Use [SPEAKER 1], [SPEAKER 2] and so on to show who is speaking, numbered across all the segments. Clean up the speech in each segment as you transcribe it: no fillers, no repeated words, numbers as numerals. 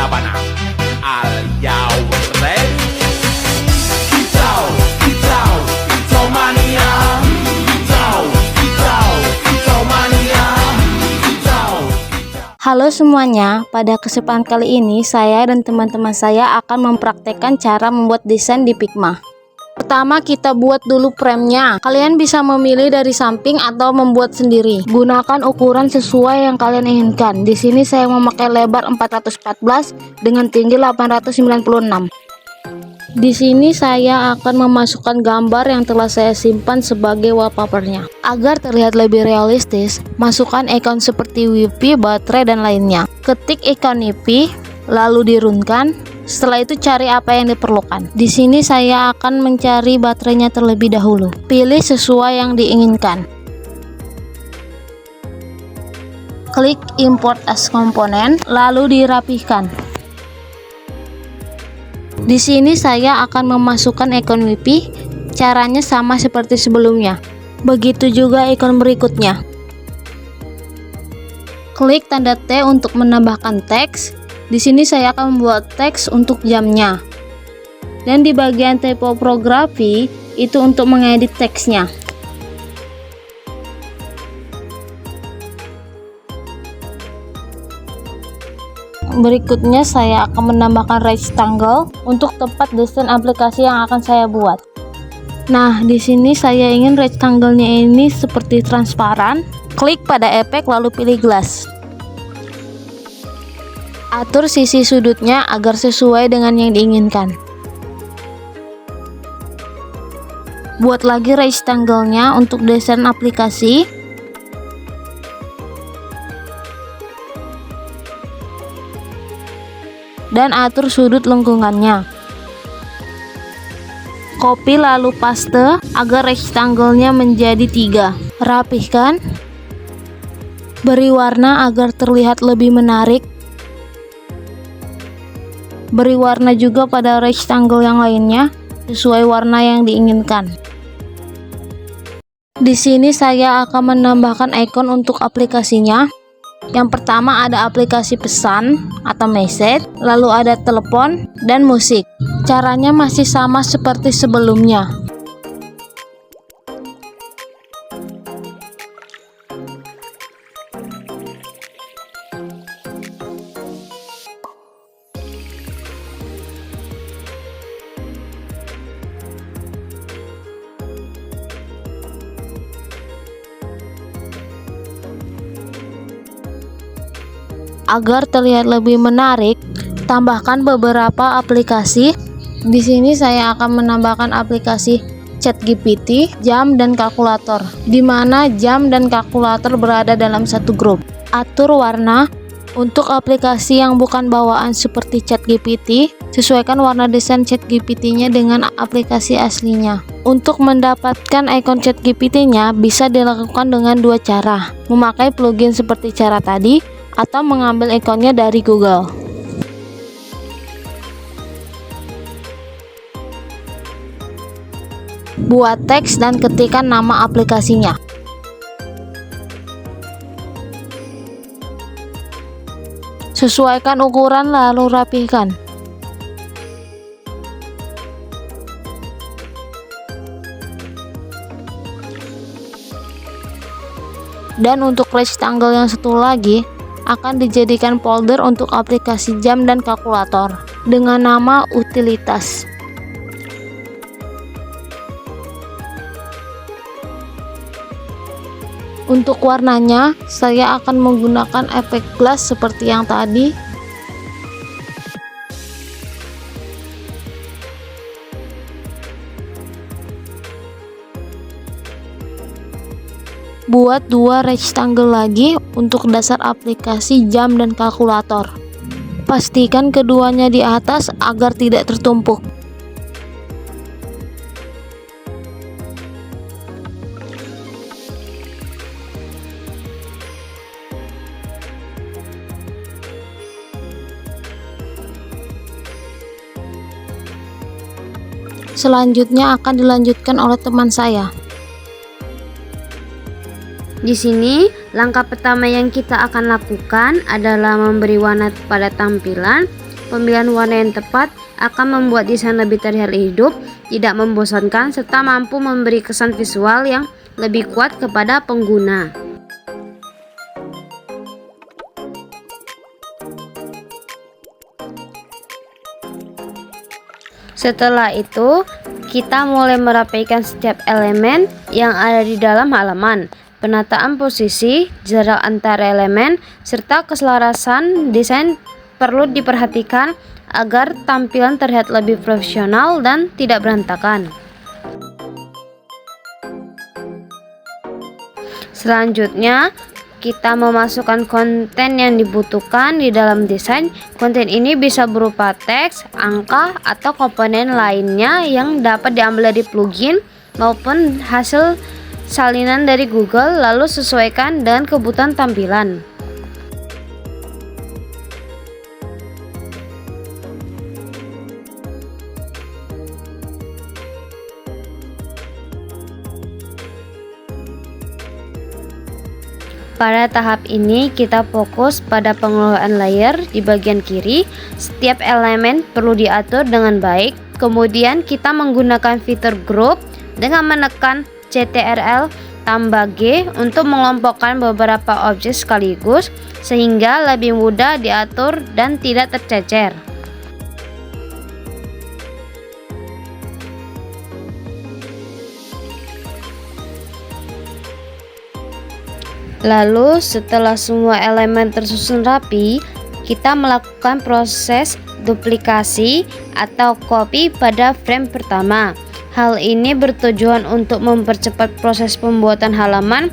[SPEAKER 1] laban. Are you ready? Kicau, kicau, kicau mania. Kicau, kicau, kicau mania. Kicau, kicau.
[SPEAKER 2] Halo semuanya, pada kesempatan kali ini saya dan teman-teman saya akan mempraktekkan cara membuat desain di Figma. Pertama kita buat dulu framenya. Kalian bisa memilih dari samping atau membuat sendiri. Gunakan ukuran sesuai yang kalian inginkan. Di sini saya memakai lebar 414 dengan tinggi 896. Di sini saya akan memasukkan gambar yang telah saya simpan sebagai wallpapernya. Agar terlihat lebih realistis, masukkan ikon seperti wifi, baterai, dan lainnya. Ketik ikon wifi, lalu dirunkan. Setelah itu cari apa yang diperlukan. Di sini saya akan mencari baterainya terlebih dahulu. Pilih sesuai yang diinginkan. Klik import as komponen, lalu dirapihkan. Di sini saya akan memasukkan ikon wifi. Caranya sama seperti sebelumnya. Begitu juga ikon berikutnya. Klik tanda T untuk menambahkan teks. Di sini saya akan membuat teks untuk jamnya. Dan di bagian typografi itu untuk mengedit teksnya. Berikutnya saya akan menambahkan rectangle untuk tempat desain aplikasi yang akan saya buat. Nah, di sini saya ingin rectangle-nya ini seperti transparan. Klik pada efek lalu pilih glass. Atur sisi sudutnya agar sesuai dengan yang diinginkan. Buat lagi rectangle-nya untuk desain aplikasi. Dan atur sudut lengkungannya. Copy lalu paste agar rectangle-nya menjadi 3. Rapihkan. Beri warna agar terlihat lebih menarik. Beri warna juga pada rectangle yang lainnya sesuai warna yang diinginkan. Di sini saya akan menambahkan icon untuk aplikasinya. Yang pertama ada aplikasi pesan atau message, lalu ada telepon dan musik. Caranya masih sama seperti sebelumnya. Agar terlihat lebih menarik, tambahkan beberapa aplikasi. Di sini saya akan menambahkan aplikasi ChatGPT, jam, dan kalkulator, di mana jam dan kalkulator berada dalam satu grup. Atur warna. Untuk aplikasi yang bukan bawaan seperti ChatGPT, sesuaikan warna desain ChatGPT-nya dengan aplikasi aslinya. Untuk mendapatkan ikon ChatGPT-nya bisa dilakukan dengan dua cara, memakai plugin seperti cara tadi, atau mengambil ikonnya dari Google. Buat teks dan ketikkan nama aplikasinya. Sesuaikan ukuran lalu rapihkan. Dan untuk rectangle yang satu lagi akan dijadikan folder untuk aplikasi jam dan kalkulator dengan nama utilitas. Untuk warnanya saya akan menggunakan efek glass seperti yang tadi. Buat dua rectangle lagi untuk dasar aplikasi jam dan kalkulator. Pastikan keduanya di atas agar tidak tertumpuk. Selanjutnya akan dilanjutkan oleh teman saya.
[SPEAKER 3] Di sini, langkah pertama yang kita akan lakukan adalah memberi warna pada tampilan. pemilihan warna yang tepat akan membuat desain lebih terlihat hidup, tidak membosankan, serta mampu memberi kesan visual yang lebih kuat kepada pengguna. Setelah itu, kita mulai merapikan setiap elemen yang ada di dalam halaman. Penataan posisi, jarak antar elemen, serta keselarasan desain perlu diperhatikan agar tampilan terlihat lebih profesional dan tidak berantakan. Selanjutnya, kita memasukkan konten yang dibutuhkan di dalam desain. Konten ini bisa berupa teks, angka, atau komponen lainnya yang dapat diambil dari plugin maupun hasil salinan dari Google, lalu sesuaikan dengan kebutuhan tampilan. Pada tahap ini kita fokus pada pengelolaan layer di bagian kiri. Setiap elemen perlu diatur dengan baik. Kemudian kita menggunakan fitur group dengan menekan Ctrl tambah G untuk mengelompokkan beberapa objek sekaligus sehingga lebih mudah diatur dan tidak tercecer. Lalu setelah semua elemen tersusun rapi, kita melakukan proses duplikasi atau copy pada frame pertama. Hal ini bertujuan untuk mempercepat proses pembuatan halaman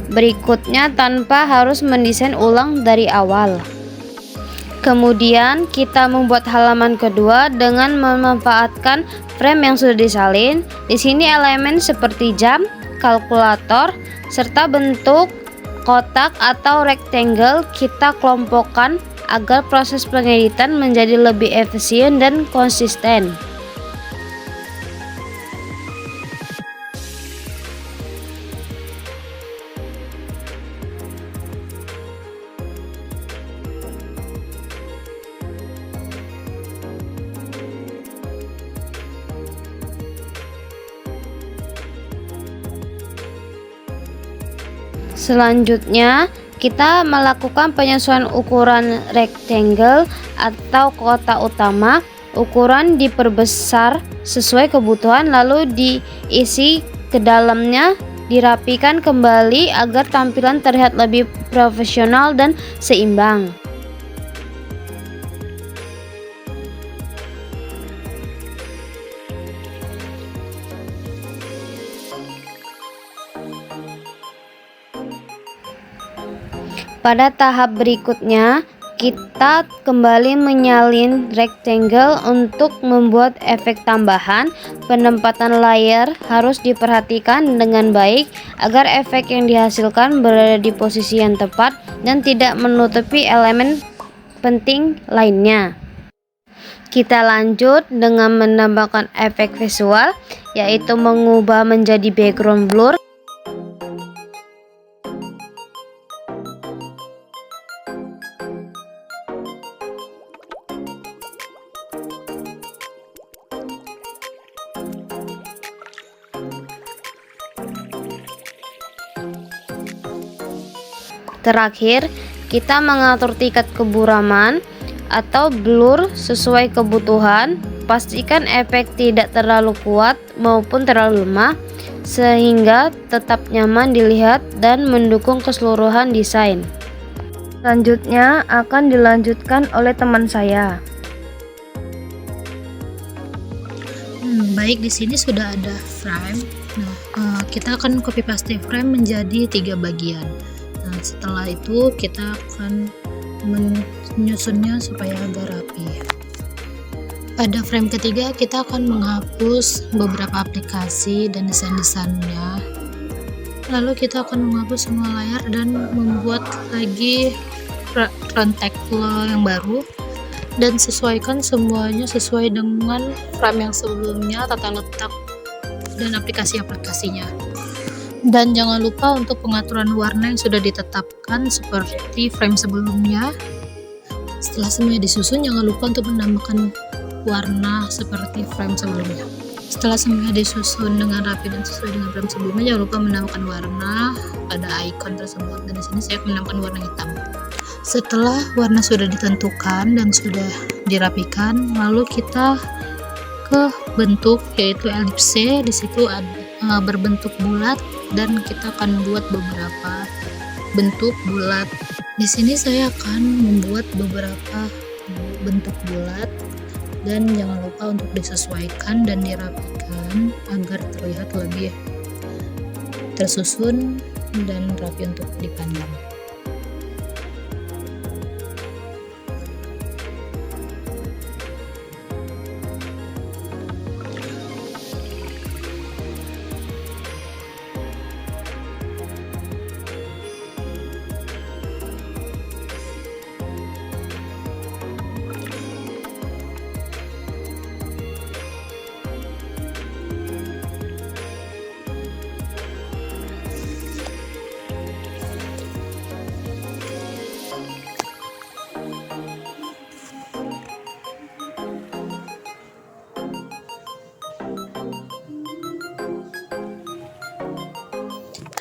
[SPEAKER 3] berikutnya tanpa harus mendesain ulang dari awal. Kemudian kita membuat halaman kedua dengan memanfaatkan frame yang sudah disalin. Di sini elemen seperti jam, kalkulator, serta bentuk kotak atau rectangle kita kelompokkan agar proses pengeditan menjadi lebih efisien dan konsisten. Selanjutnya, kita melakukan penyesuaian ukuran rectangle atau kotak utama. Ukuran diperbesar sesuai kebutuhan lalu diisi ke dalamnya, dirapikan kembali agar tampilan terlihat lebih profesional dan seimbang. Pada tahap berikutnya, kita kembali menyalin rectangle untuk membuat efek tambahan. Penempatan layer harus diperhatikan dengan baik agar efek yang dihasilkan berada di posisi yang tepat dan tidak menutupi elemen penting lainnya. Kita lanjut dengan menambahkan efek visual, yaitu mengubah menjadi background blur. Terakhir, kita mengatur tingkat keburaman atau blur sesuai kebutuhan. Pastikan efek tidak terlalu kuat maupun terlalu lemah sehingga tetap nyaman dilihat dan mendukung keseluruhan desain. Selanjutnya akan dilanjutkan oleh teman saya.
[SPEAKER 4] Baik, di sini sudah ada frame. Nah, kita akan copy paste frame menjadi 3 bagian. Nah, setelah itu kita akan menyusunnya supaya agak rapi. Pada frame ketiga kita akan menghapus beberapa aplikasi dan desain-desainnya. Lalu kita akan menghapus semua layar dan membuat lagi rectangle yang baru dan sesuaikan semuanya sesuai dengan frame yang sebelumnya, tata letak dan aplikasi-aplikasinya. Dan jangan lupa untuk pengaturan warna yang sudah ditetapkan seperti frame sebelumnya. Setelah semuanya disusun, jangan lupa untuk menambahkan warna seperti frame sebelumnya. Setelah semuanya disusun dengan rapi dan sesuai dengan frame sebelumnya, jangan lupa menambahkan warna pada icon tersebut, dan di sini saya menambahkan warna hitam. Setelah warna sudah ditentukan dan sudah dirapikan, lalu kita ke bentuk yaitu elipse. Di situ ada berbentuk bulat dan kita akan buat beberapa bentuk bulat. Di sini saya akan membuat beberapa bentuk bulat, dan jangan lupa untuk disesuaikan dan dirapikan agar terlihat lebih tersusun dan rapi untuk dipandang.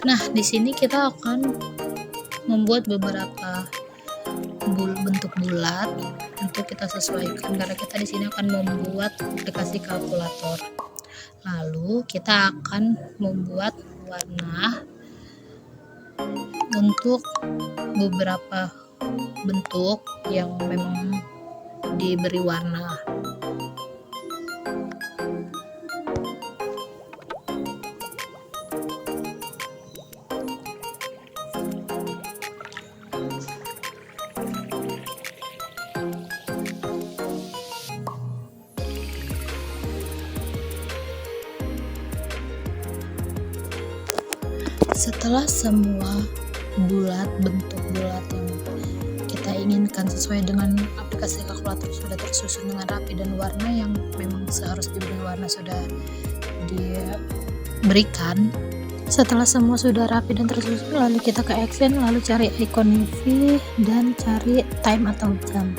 [SPEAKER 4] Nah, di sini kita akan membuat beberapa bentuk bulat untuk kita sesuaikan, karena kita di sini akan membuat aplikasi kalkulator. Lalu kita akan membuat warna untuk beberapa bentuk yang memang diberi warna. Setelah semua bentuk bulat yang kita inginkan sesuai dengan aplikasi kalkulator sudah tersusun dengan rapi dan warna yang memang seharusnya diberi warna sudah diberikan. Setelah semua sudah rapi dan tersusun, lalu kita ke action, lalu cari icon UV dan cari time atau jam.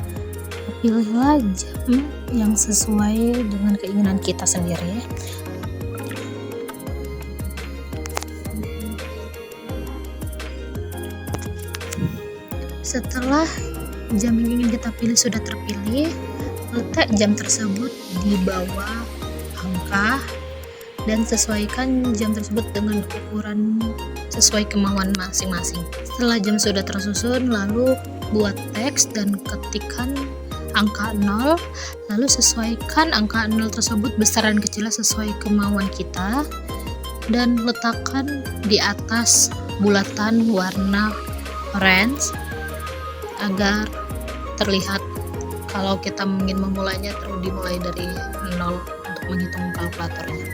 [SPEAKER 4] Pilihlah jam yang sesuai dengan keinginan kita sendiri. Setelah jam yang ingin kita pilih sudah terpilih, letak jam tersebut di bawah angka dan sesuaikan jam tersebut dengan ukuran sesuai kemauan masing-masing. Setelah jam sudah tersusun, lalu buat teks dan ketikkan angka 0, lalu sesuaikan angka 0 tersebut besar dan kecilnya sesuai kemauan kita, dan letakkan di atas bulatan warna orange agar terlihat kalau kita ingin memulainya terus dimulai dari 0 untuk menghitung kalkulatornya.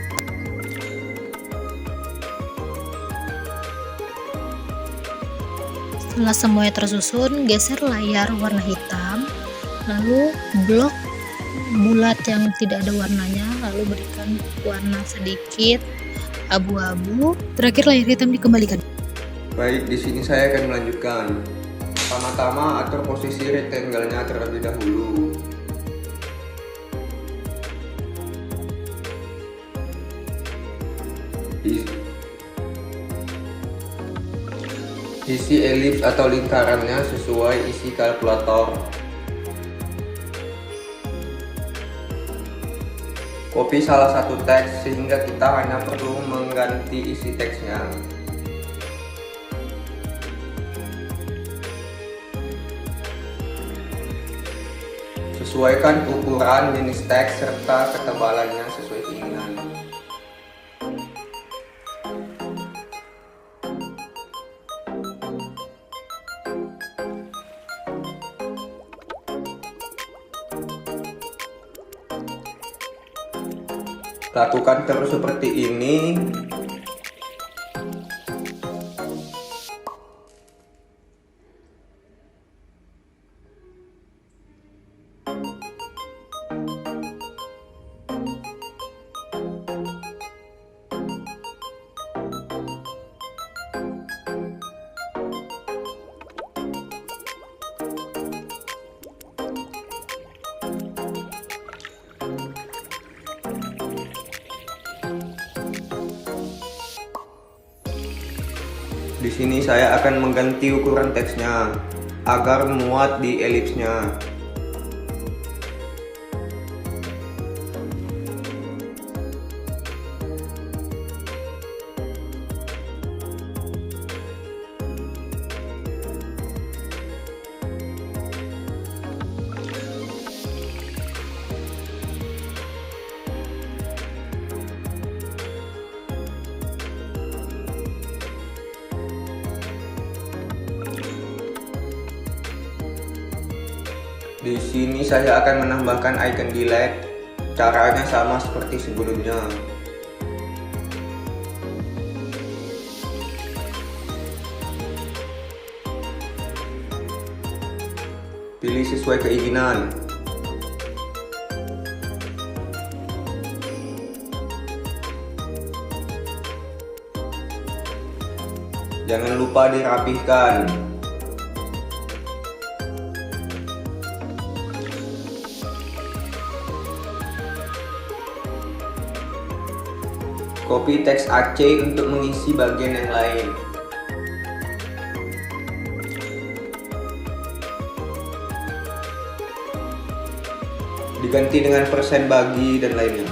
[SPEAKER 4] Setelah semuanya tersusun, geser layar warna hitam, lalu blok bulat yang tidak ada warnanya, lalu berikan warna sedikit abu-abu. Terakhir layar hitam dikembalikan.
[SPEAKER 5] Baik, di sini saya akan melanjutkan. Pertama-tama atur posisi rectangle-nya terlebih dahulu. Isi elips atau lingkarannya sesuai isi kalkulator. Copy salah satu teks sehingga kita hanya perlu mengganti isi teksnya. Sesuaikan ukuran, jenis teks, serta ketebalannya sesuai keinginan. Lakukan terus seperti ini. Di sini saya akan mengganti ukuran teksnya agar muat di elipsnya. Di sini saya akan menambahkan icon delete. Caranya sama seperti sebelumnya. Pilih sesuai keinginan. Jangan lupa dirapihkan. Copy teks AC untuk mengisi bagian yang lain. Diganti dengan persen bagi dan lainnya.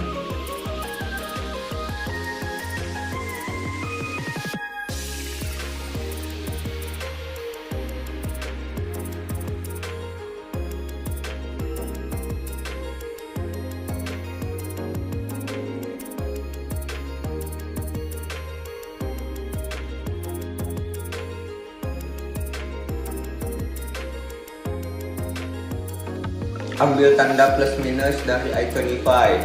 [SPEAKER 5] Ambil tanda plus minus dari Iconify.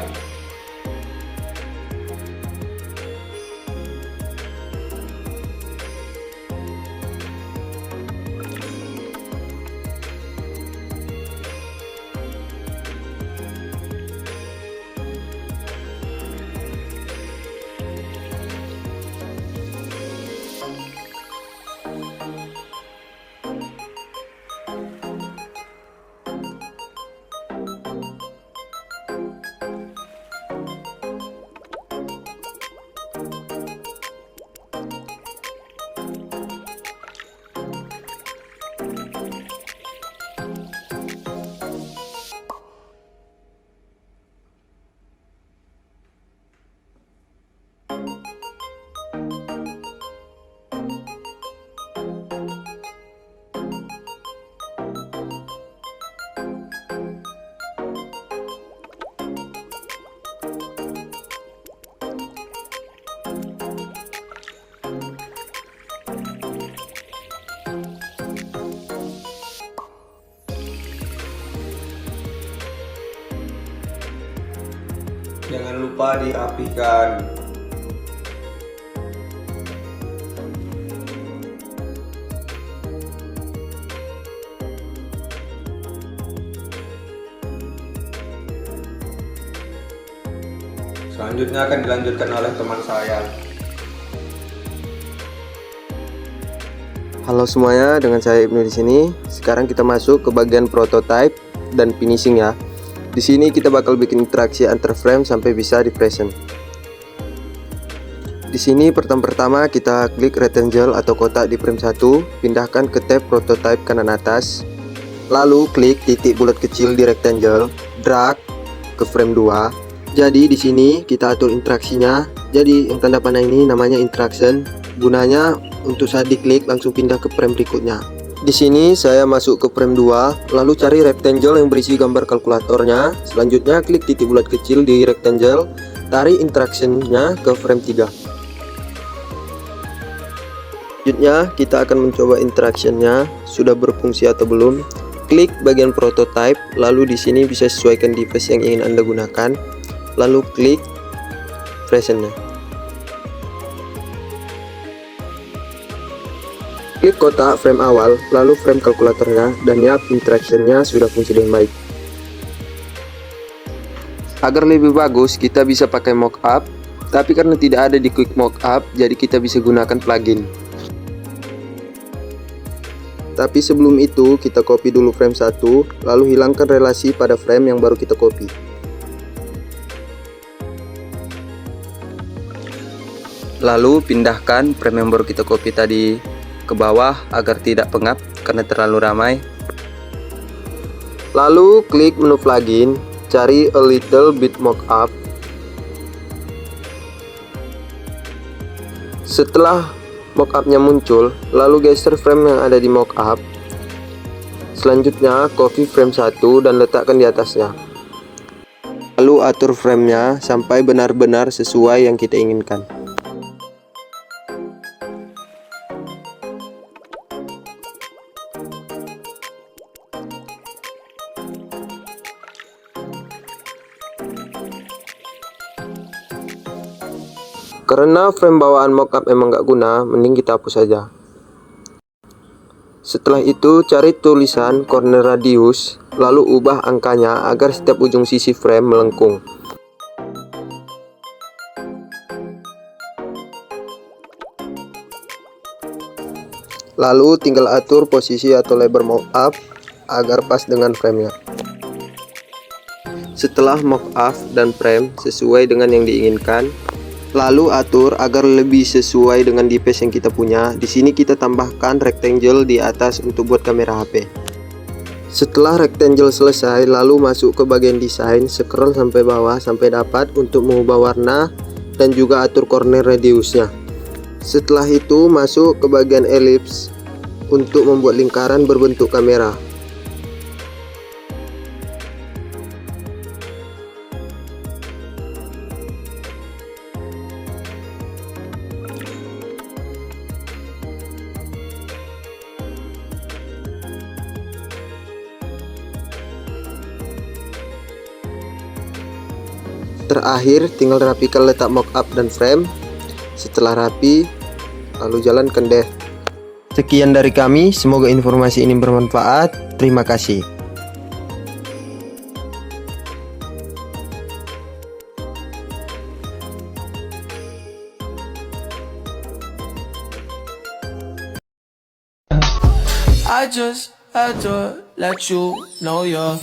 [SPEAKER 5] Jangan lupa dirapihkan. Selanjutnya akan dilanjutkan oleh teman saya.
[SPEAKER 6] Halo semuanya, dengan saya Ibnu di sini. Sekarang kita masuk ke bagian prototype dan finishing ya. Di sini kita bakal bikin interaksi antar frame sampai bisa di present. Di sini pertama kita klik rectangle atau kotak di frame 1, pindahkan ke tab prototype kanan atas. Lalu klik titik bulat kecil di rectangle, drag ke frame 2. Jadi di sini kita atur interaksinya. Jadi yang tanda panah ini namanya interaction. Gunanya untuk saat diklik langsung pindah ke frame berikutnya. Di sini saya masuk ke frame 2, lalu cari rectangle yang berisi gambar kalkulatornya. Selanjutnya klik titik bulat kecil di rectangle, tarik interaction-nya ke frame 3. Selanjutnya kita akan mencoba interaction-nya sudah berfungsi atau belum. Klik bagian prototype, lalu di sini bisa sesuaikan device yang ingin Anda gunakan. Lalu klik present-nya. Klik kotak frame awal, lalu frame kalkulatornya, dan ya, interaction-nya sudah fungsi dengan baik. Agar lebih bagus, kita bisa pakai mockup, tapi karena tidak ada di quick mockup, jadi kita bisa gunakan plugin. Tapi sebelum itu, kita copy dulu frame 1, lalu hilangkan relasi pada frame yang baru kita copy. Lalu pindahkan frame yang baru kita copy tadi ke bawah agar tidak pengap karena terlalu ramai. Lalu klik menu plugin, cari a little bit mockup. Setelah mockupnya muncul, lalu geser frame yang ada di mockup. Selanjutnya copy frame 1 dan letakkan di atasnya. Lalu atur framenya sampai benar-benar sesuai yang kita inginkan. Karena frame bawaan mockup emang gak guna, mending kita hapus saja. Setelah itu cari tulisan corner radius, lalu ubah angkanya agar setiap ujung sisi frame melengkung. Lalu tinggal atur posisi atau lebar mockup agar pas dengan framenya. Setelah mockup dan frame sesuai dengan yang diinginkan, lalu atur agar lebih sesuai dengan device yang kita punya. Di sini kita tambahkan rectangle di atas untuk buat kamera HP. Setelah rectangle selesai, lalu masuk ke bagian desain, scroll sampai bawah sampai dapat untuk mengubah warna dan juga atur corner radiusnya. Setelah itu masuk ke bagian ellipse untuk membuat lingkaran berbentuk kamera. Terakhir tinggal rapikan letak mockup dan frame. Setelah rapi, lalu jalankan deh. Sekian dari kami, semoga informasi ini bermanfaat. Terima kasih.
[SPEAKER 1] I just had to let you know you're